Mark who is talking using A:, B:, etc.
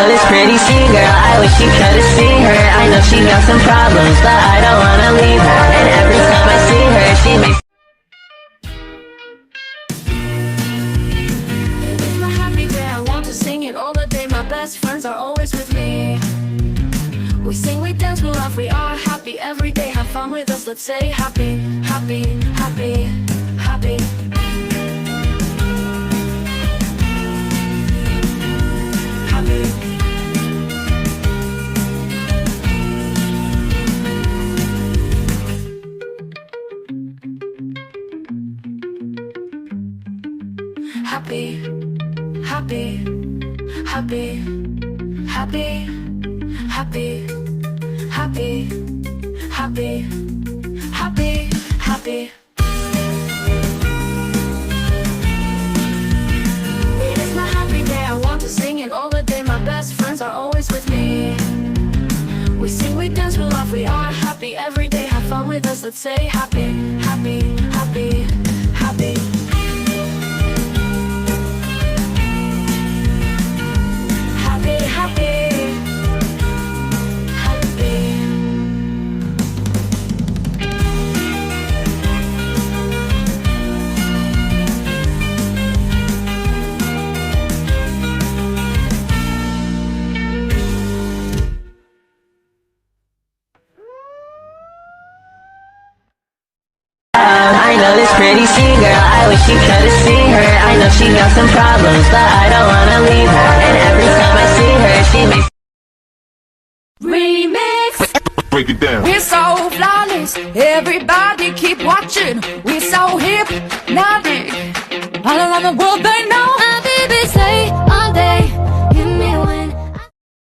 A: this pretty singer, I wish you could've seen her. I know she got some problems, but I don't wanna leave her. And every time I see her, she makes
B: It's my happy day, I want to sing it all the day. My best friends are always with me. We sing, we dance, we laugh, we are happy every day. Have fun with us, let's say happy, happy, happy, happy. Happy, happy, happy, happy, happy, happy, happy, happy, happy. It is my happy day, I want to sing it all the day. My best friends are always with me. We sing, we dance, we laugh, we are happy every day. Have fun with us, let's say happy, happy, happy, happy.
A: I know this pretty singer, I wish you could've seen her. I know she got some problems, but I don't wanna leave her. And every time I see her, she makes
B: Remix.
C: Break it down.
D: We're so flawless, everybody keep watching. We're so hypnotic, all around the world they know.
B: My baby say